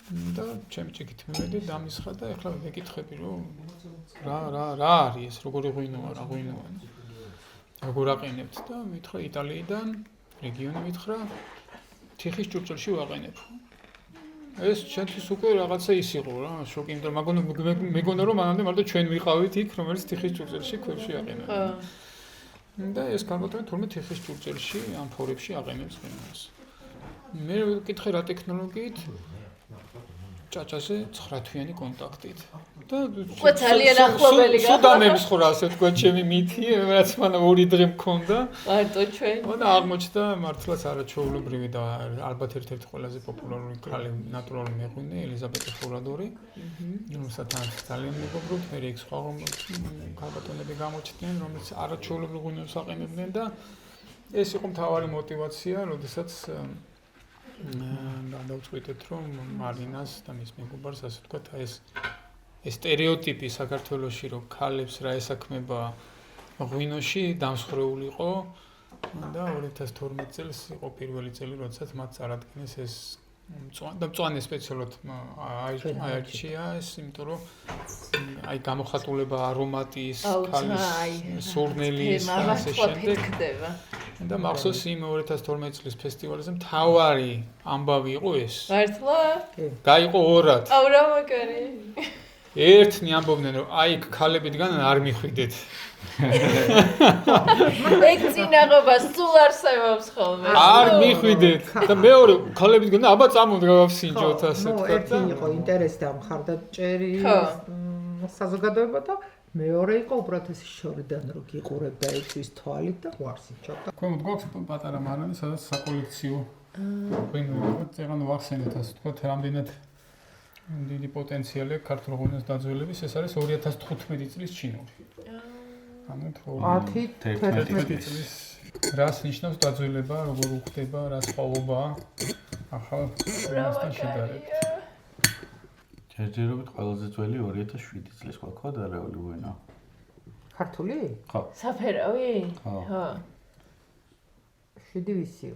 და ჩემი ჭიქით მივედი დამისხა და ეხლა ვეკითხები რომ რა არის ეს როგორი ღვინოა რა ღვინოა როგორ აყენებთ და მითხრა იტალიიდან რეგიონი მითხრა თიხის ჭურჭელში ვაყენებ. ეს ჩემთვის უკვე რაღაცა ის იყო რა, შოკი, იმიტომ რომ მეგონა რომ მანამდე მარტო ჩვენ ვიყავით იქ, რომელიც თიხის ჭურჭელში ქვევში აყენებდა. და ეს ქალბატონი თურმე თიხის ჭურჭელში ამ ფორებში აყენებს ღვინოს. მე ვკითხე რა ტექნოლოგიით? ჭაჭაზე 9 თვიანი კონტაქტით. და უკვე ძალიან ახლობელი გახდა. სუდამების ხო რა ასე ვთქვა ჩემი მითი, რაც მან 2 დღე მქონდა. მარტო ჩვენ. და აღმოჩნდა მართლაც არაჩვეულებრივი და ალბათ ერთ-ერთი ყველაზე პოპულარული ქალი ნატურალური მეღვინე ელიზაბეტე ფურადორი. რომელსაც ძალიან მეგობრობთ, მე იქ სხვა ქალბატონები გამოჩნდნენ, რომელიც არაჩვეულებრივ ღვინოს აყენებდნენ და ეს იყო მთავარი мотиваცია, როდესაც დავწყვიტეთ რომ მარინას და მის მეგობარს ასე ვთქვათ ეს სტერეოტიპი საქართველოში რომ ქალებს რა ესაქმება ღვინოში დამსხრეულიყო და 2012 წელს იყო პირველი წელი როდესაც მათ წარადგენეს ეს მწვანე სპეციალურად აირჩია ეს იმიტომ რომ აი გამოხატულება არომატის ქალის სურნელის და ასე შემდეგ და მახსოვს იმ 2012 წლის ფესტივალზე მთავარი ამბავი იყო ეს. მართლა? გაიყო ორად. აუ რა მაგარი. ერთნი ამბობდნენ რომ აი ქალები დგანან არ მიხვიდეთ. ეგ წინაღობა სულ არსებობს ხოლმე. არ მიხვიდეთ და მეორე ქალები დგანან აბა წამოდგა ვსინჯოთ ასე თქვა. ერთი იყო ინტერესი და მხარდაჭერი საზოგადოება და მეორე იყო უბრალოდ ეს შორიდან რო გიყურებდა ეთვის თვალით და ვარსინჯობდა. ქვემოთ გვაქვს პატარა მარანი, სადაც საკოლექციო ღვინოები წეგან ვახსენეთ ასე თქვა, რამდენად დიდი პოტენციალი აქვს ქართულ ღვინოს დაძველების, ეს არის 2015 წლის ჩინური. ანუ 10-11 წლის. რას ნიშნავს დაძველება, როგორ უხდება, რა სხვაობაა ახალ ღვინოსთან შედარებით. ჯერჯერობით ყველაზე ძველი 2007 წლის ყვა დარეული ღვინო. ქართული? ხო. საფერავი? ხო. 7 ვისი?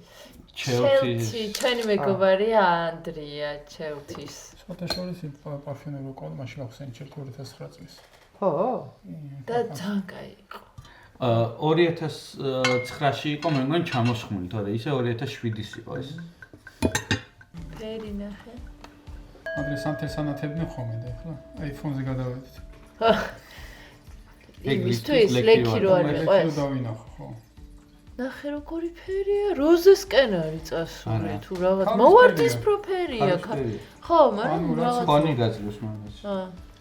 ჩელსი, ჩვენი მეგობარი ანდრია ჩელსის. შოთაშორის პარფიუმერული ყოლა მაშინ ახსენე 2009 წლის. ხო? და ძალიან კაი იყო. 2009-ში იყო მე მგონი ჩამოსხმული, თორე ისე 2007-ის იყო ეს. ფერი ნახე. ადრე სამთესანათებდნენ ხოლმე და ახლა iPhone-ზე გადავედით. იმისთვის ლექი რო არ იყო ეს. დავინახო, ხო. ნახე როგორი ფერია, როზესკენ არის წასული თუ რაღაც. მოვარდისფრო ფერია. ხო, მაგრამ რაღაც ფონი გაძლევს მაგას.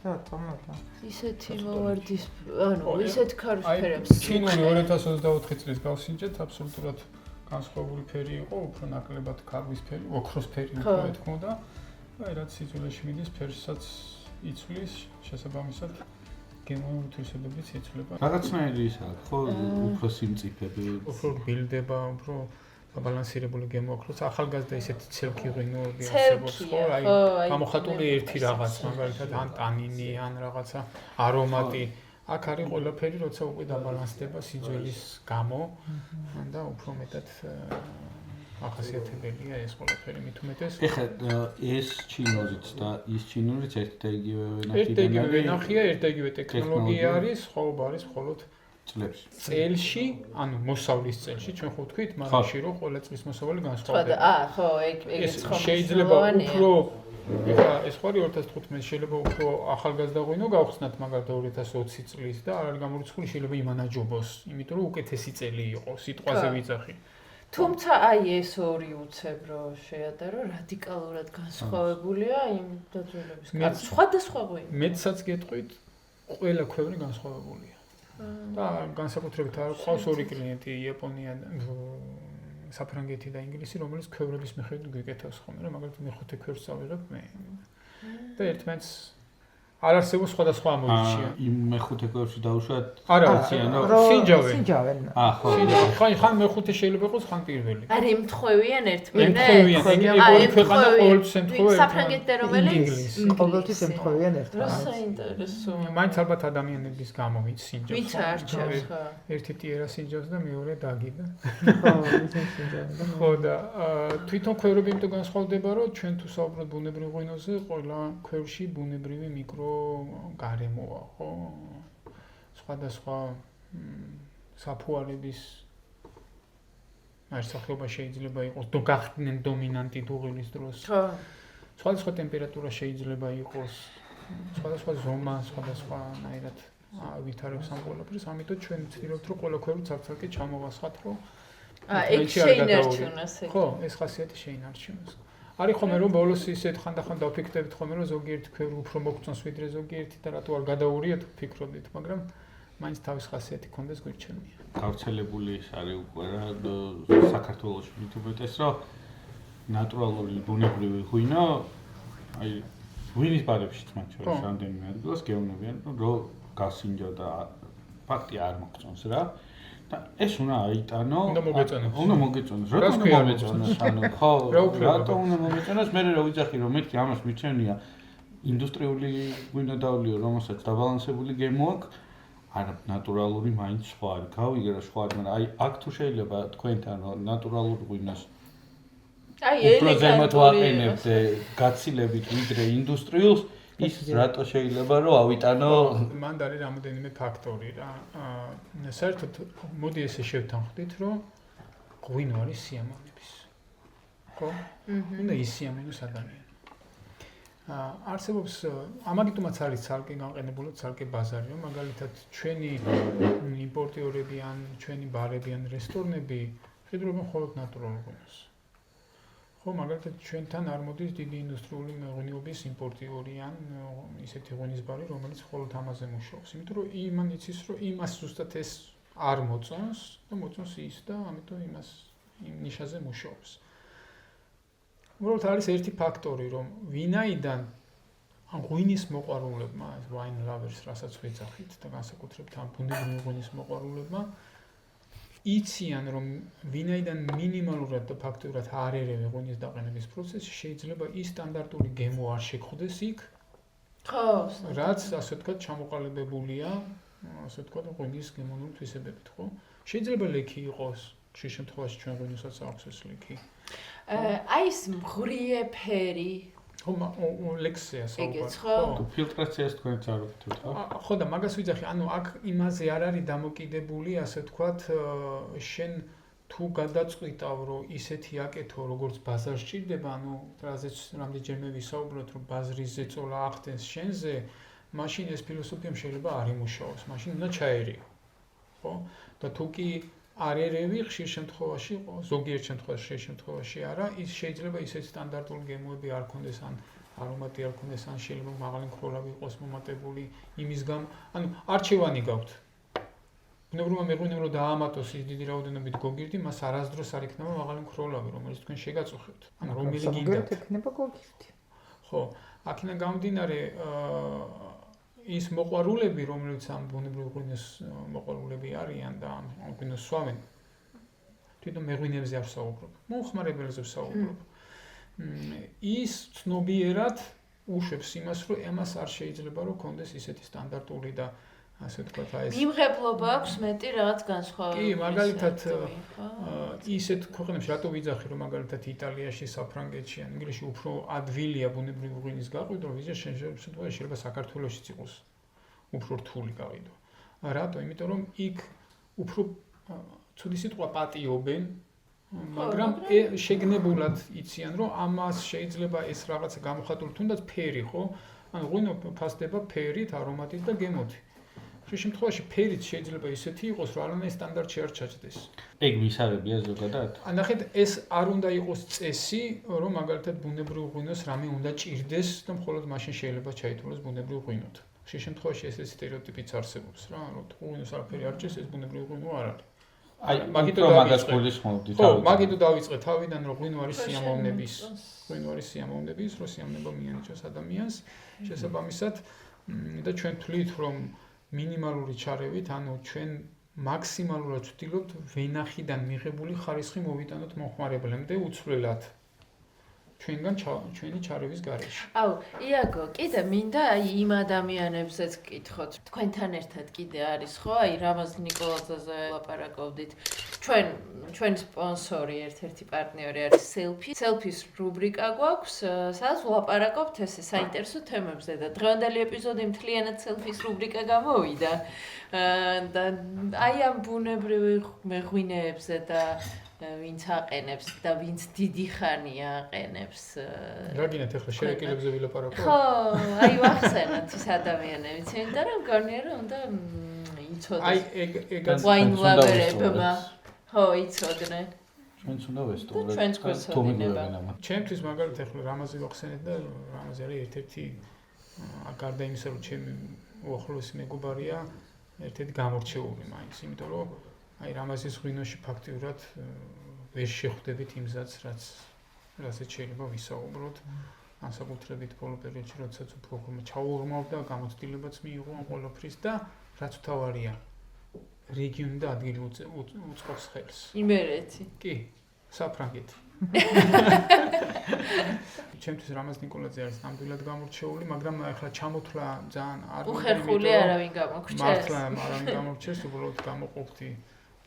რა თამაშია. ისეთი მოვარდისფრო, ანუ ისეთ ქარვის ფერებს. ჩინური 2024 წლის გავსინჯეთ, აბსოლუტურად განსხვავებული ფერი იყო, უფრო ნაკლებად ქარვის ფერი, ოქროს ფერი უფრო ეთქოდა. აი რაც სიძულეში მიდის ფერსაც იცვლის, შესაბამისად გემო უთვისებებიც იცვლება. რაღაცნაირი ის აქვს, ხო, უფრო სიმწიფები, უფრო ბილდება, უფრო ბალანსირებული გემო აქვს, როცა ახალგაზრდა ისეთი ცელკი ღვინოები არსებობს, ხო, აი გამოხატული ერთი რაღაც, მაგალითად ან ტანინი, ან რაღაცა არომატი. აქ არის ყველაფერი, როცა უკვე დაბალანსდება სიძველის გამო და უფრო მეტად ახასიათებელია ეს ყველაფერი მით უმეტეს. ეხლა ეს ჩინურიც და ის ჩინურიც ერთ და იგივე ერთ და იგივე ნახია, ერთ და იგივე ტექნოლოგია არის, ხოლმე არის მხოლოდ წელში, ანუ მოსავლის წელში, ჩვენ ხო ვთქვით, მაგაში რომ ყველა წლის მოსავალი განსხვავდება. ხო, ეგ შეიძლება უფრო ეხლა ეს ხარი 2015 შეიძლება უფრო ახალგაზრდა ღვინო გავხსნათ მაგალითად 2020 წლის და არ არის გამორიცხული შეიძლება იმანაჯობოს, იმიტომ რომ უკეთესი წელი იყო, სიტყვაზე ვიძახი. თუმცა აი ეს ორი უცებ რო შეადარო რადიკალურად განსხვავებულია იმ დაძველების სხვადასხვა ღვინო. მეცაც გეტყვით, ყველა ქვევრი განსხვავებულია. და განსაკუთრებით არ ყავს ორი კლიენტი იაპონია საფრანგეთი და ინგლისი, რომელიც ქვევრების მიხედვით გვიკეთავს ხოლმე, რომ მაგალითად მე-5 ქვევრს წავიღებ მე. და ერთმანეთს არ არსებობს სხვადასხვა ამოიჩია. იმ მე-5 ქვევრში დაუშვათ სინჯავენ. ხო, ხან მე-5 შეიძლება იყოს, ხან პირველი. არ ემთხვევიან ერთმანეთს? ემთხვევიან, ორი ქვეყანა ყოველთვის ემთხვევა ერთმანეთს. საფრანგეთი და რომელიც ყოველთვის ემთხვევიან ერთმანეთს. რა საინტერესო. მაინც ალბათ ადამიანების გამო ვინც სინჯავს. ვინც არჩევს, ხო. ერთი ტიერა სინჯავს და მეორე დაგიდა. ხო, ისე სინჯავენ. ხო და თვითონ ქვევრები იმიტომ განსხვავდება, რომ ჩვენ თუ საუბრობთ ბუნებრივ ღვინოზე, ყველა ქვევრში ბუნებრივი მიკრო გარემოა, ხო? სხვადასხვა საფუარების არსახეობა შეიძლება იყოს, გახდნენ დომინანტი დუღილის დროს. ხო. სხვადასხვა ტემპერატურა შეიძლება იყოს, სხვადასხვა ზომა, სხვადასხვანაირად ვითარებს ამ ყველაფერს, ამიტომ ჩვენ ვცდილობთ, რომ ყველა ქვევრი ცალ-ცალკე ჩამოვასხათ, რომ ეგ შეინარჩუნოს ეგ. ხო, ეს ხასიათი შეინარჩუნოს. არის ხომ რომ ბოლოს ისეთ ხანდახან დავფიქრდებით ხომ რომ ზოგიერთი ქვევრი უფრო მოგწონს ვიდრე ზოგიერთი და რატო არ გადაურიათ ვფიქრობდით, მაგრამ მაინც თავის ხასიათი კონდეს გვირჩენია. გავრცელებული ის არის უკვე რა საქართველოში მითუმეტეს რომ ნატურალური ბუნებრივი ღვინო აი ღვინის ბარებშიც მათ შორის რამდენიმე ადგილას გეუბნებიან რომ გასინჯო და ფაქტი არ მოგწონს რა. და ეს უნდა აიტანო, უნდა მოგეწონოს. რატომ უნდა მოგეწონოს? ანუ ხო, რატომ უნდა მოგეწონოს? მე რა ვიძახი რომ მეთქი ამას მიჩვენია ინდუსტრიული ღვინო დავლიო, რომელსაც დაბალანსებული გემო აქვს, არა ნატურალური მაინც სხვა არის. გავიგე რა სხვა არის, მაგრამ აი აქ თუ შეიძლება თქვენთან ნატურალურ ღვინოს აი უფრო ზემოთ ვაყენებთ გაცილებით ვიდრე ინდუსტრიულს, ის რატო შეიძლება რომ ავიტანო? მან არის რამოდენიმე ფაქტორი რა. საერთოდ მოდი ესე შევთანხმდით, რომ ღვინო არის სიამოვნების. ხო? უნდა ისიამოვნოს ადამიანი. არსებობს ამაგიტომაც არის ცალკე განყენებული ცალკე ბაზარი, რომ მაგალითად ჩვენი იმპორტიორები ან ჩვენი ბარები ან რესტორნები ხედავენ მხოლოდ ნატურალურ ღვინოს. ხო, მაგალითად ჩვენთან არ მოდის დიდი ინდუსტრიული ღვინოების იმპორტიორი ან ისეთი ღვინის ბარი, რომელიც მხოლოდ ამაზე მუშაობს. იმიტომ რომ იმან იცის, რომ იმას ზუსტად ეს არ მოწონს და მოწონს ის და ამიტომ იმას იმ ნიშაზე მუშაობს. უბრალოდ არის ერთი ფაქტორი, რომ ვინაიდან ან ღვინის მოყვარულებმა, wine lovers, რასაც ვეძახით და განსაკუთრებით ამ ბუნებრივი ღვინის მოყვარულებმა იციან, რომ ვინაიდან მინიმალურად და ფაქტურად არ ერევენ ღვინის დაყენების პროცესში, შეიძლება ის სტანდარტული გემო არ შეგხვდეს იქ. ხო, რაც ასე ვთქვათ, ჩამოყალიბებულია, ასე ვთქვათ, ღვინის გემონური თვისებებით, ხო? შეიძლება ლექი იყოს, ხშირ შემთხვევაში ჩვენ ღვინოსაც აქვს ეს ლექი. აი ეს მღრიე ფერი ხო, ლექსია ეგეც ხო? თუ ფილტრაციას თქვენც არ ვთქვით, ხო? ხო და მაგას ვიძახი, ანუ აქ იმაზე არ არის დამოკიდებული, ასე ვთქვათ, შენ თუ გადაწყვიტავ, რომ ისეთი აკეთო, როგორც ბაზარს ჭირდება, ანუ რაზეც რამდენჯერმე ვისაუბროთ, რომ ბაზრის ზეწოლა ახდენს შენზე, მაშინ ეს ფილოსოფია შეიძლება არ იმუშაოს, მაშინ უნდა ჩაერიო. ხო? და თუ კი არ ერევი ხშირ შემთხვევაში, ზოგიერთ შემთხვევაში, ხშირ შემთხვევაში არა, ის შეიძლება ისეთ სტანდარტული გემოები არ ქონდეს ან არომატი არ ქონდეს, ან შეიძლება მაღალი მქროლავი იყოს მომატებული იმის გამო, ანუ არჩევანი გაქვთ. ბუნებრივმა მეღვინემ რომ დაამატოს ის დიდი რაოდენობით გოგირდი, მას არასდროს არ იქნება მაღალი მქროლავი, რომელიც თქვენ შეგაწუხებთ. ანუ რომელი გინდათ? იქნება გოგირდი. ხო, აქედან გამომდინარე, ის მოყვარულები, რომელიც ამ ბუნებრივ ღვინოს მოყვარულები არიან და ამ ღვინოს სვამენ, თვითონ მეღვინეებზე არ ვსაუბრობ, მომხმარებელზე ვსაუბრობ. ის ცნობიერად უშვებს იმას, რომ ამას არ შეიძლება რომ კონდეს ისეთი სტანდარტული და ასე ვთქვათ, აი ეს მიმღებლობა აქვს მეტი რაღაც განსხვავებული. კი, მაგალითად ისეთ ქვეყნებში რატო ვიძახი, რომ მაგალითად იტალიაში, საფრანგეთში ან ინგლისში უფრო ადვილია ბუნებრივი ღვინის გაყიდვა, ვიზა შეიძლება საქართველოშიც იყოს უფრო რთული გაყიდვა. რატო? იმიტომ რომ იქ უფრო ცუდი სიტყვა პატიობენ, მაგრამ შეგნებულად იციან, რომ ამას შეიძლება ეს რაღაცა გამოხატული თუნდაც ფერი, ხო? ანუ ღვინო ფასდება ფერით, არომატით და გემოთი. ამ შემთხვევაში ფერით შეიძლება ისეთი იყოს, რომ არანაირ სტანდარტში არ ჩაჯდეს. ეგ ვისავებია ზოგადად? ნახეთ, ეს არ უნდა იყოს წესი, რომ მაგალითად ბუნებრივ ღვინოს რამე უნდა ჭირდეს და მხოლოდ მაშინ შეიძლება ჩაითვალოს ბუნებრივ ღვინოთ. ამ შემთხვევაში ეს სტერეოტიპიც არსებობს რა, რომ თუ ღვინოს არაფერი არ ჭირს, ეს ბუნებრივ ღვინო არ არის. მაგითო მაგას გულისხმობდი თავი. ხო, მაგითო დავიწყე თავიდან, რომ ღვინო არის სიამოვნების, რომ სიამოვნება მიანიჭოს ადამიანს. შესაბამისად და ჩვენ თვლით, რომ მინიმალური ჩარევით, ანუ ჩვენ მაქსიმალურად ვცდილობთ ვენახიდან მიღებული ხარისხი მოვიტანოთ მომხმარებლემდე უცვლელად. ჩვენი ჩარევის გარეშე. აუ, იაგო, კიდე მინდა იმ ადამიანებზეც გკითხოთ. თქვენთან ერთად კიდე არის ხო? რამაზ ნიკოლაძეზე ლაპარაკობდით. ჩვენ სპონსორი, ერთ-ერთი პარტნიორი არის Selfie. Selfie-ის რუბრიკა გვაქვს, სადაც ვლაპარაკობთ ესე საინტერესო თემებზე და დღევანდელი ეპიზოდი მთლიანად Selfie-ის რუბრიკა გამოვიდა. და აი ამ ბუნებრივი მეღვინეებზე და ვინც აყენებს და ვინც დიდი ხანია აყენებს. რა გინდათ ახლა შერეკილებზე ვილაპარაკო? ხო, აი ვახსენოთ ის ადამიანებიც, იმიტომ რომ გონია რომ უნდა იცოდეს. აი ეგაც wine lover-ებმა ხო იცოდნენ. ჩვენც უნდა ვესტუმროთ. ჩვენც გვეცოდინება. ჩემთვის მაგალითად ახლა რამაზე ვახსენეთ და რამაზე არის ერთ-ერთი გარდა იმისა რომ ჩემი უახლოესი მეგობარია, ერთ-ერთი გამორჩეული მაინც, იმიტომ რომ აი რამაზის ღვინოში ფაქტიურად ვერ შეხვდებით იმ ზats, რასაც შეიძლება ვისაუბროთ. განსაკუთრებით ბოლო პერიოდში, როდესაც უფრო ჩაურმავდა, გამოცდილებაც მიიღო ამ ყველაფრის და რაც თავარია, რეგიონი და ადგილი უწყობს ხელს. იმერეთი. კი, საფრანგეთი. ჩემთვის რამაზ ნიკოლაძე არის ნამდვილად გამორჩეული, მაგრამ ახლა ჩამოთვლა ძალიან არ მინდა. უხერხული არავინ გამოგრჩეს. მართლა არავინ გამორჩეს, უბრალოდ გამოყოფდი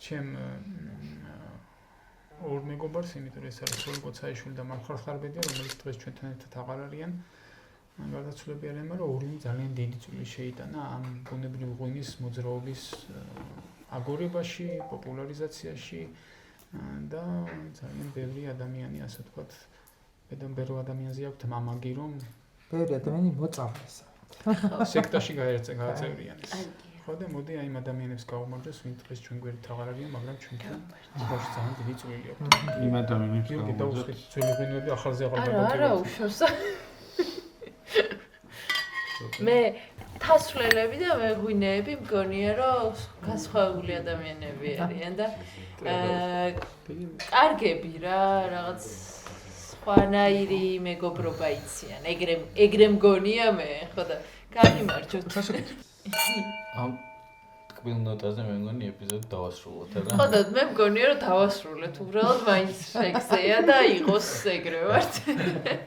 ჩემ ორ მეგობარს, იმიტომ რომ ეს არის სოლიკო ცაიშვილი და მარხარ ხარბედია, რომელიც დღეს ჩვენთან ერთად აღარ არიან. გარდაცვლები არიან, მაგრამ ორივე ძალიან დიდი წვლილი შეიტანა ამ ბუნებრივი ღვინის მოძრაობის აგორებაში, პოპულარიზაციაში და ძალიან ბევრი ადამიანი, ასე ვთქვათ, ბევრი ადამიანზე აქვს მამაგი, რომ ბევრი ადამიანი მოწამეს. სექტაში გააწევრიანეს. ხო და მოდი აი ამ ადამიანებს გავუმარჯოს, ვინც დღეს ჩვენ გვერდით აღარ არიან, მაგრამ ჩვენთან ბავშვი ძალიან დიდი წვლილი აქვს. იმ ადამიანებს გავუმარჯოთ. ძველი ღვინოები ახალზე აღარ გადაგებთ. არა, უშავს. მე თასვლელები და მეღვინეები მგონია რომ განსხვავებული ადამიანები არიან და კარგები რა, რაღაც სხვანაირი მეგობრობა იციან. ეგრე მგონია მე, ხო და გამიმარჯოთ. ამ ტკბილ ნოტაზე მე მგონი ეპიზოდი დავასრულოთ რა. ხო და მე მგონია რომ დავასრულეთ, უბრალოდ მაინც შეგზეა და იყოს ეგრე ვართ.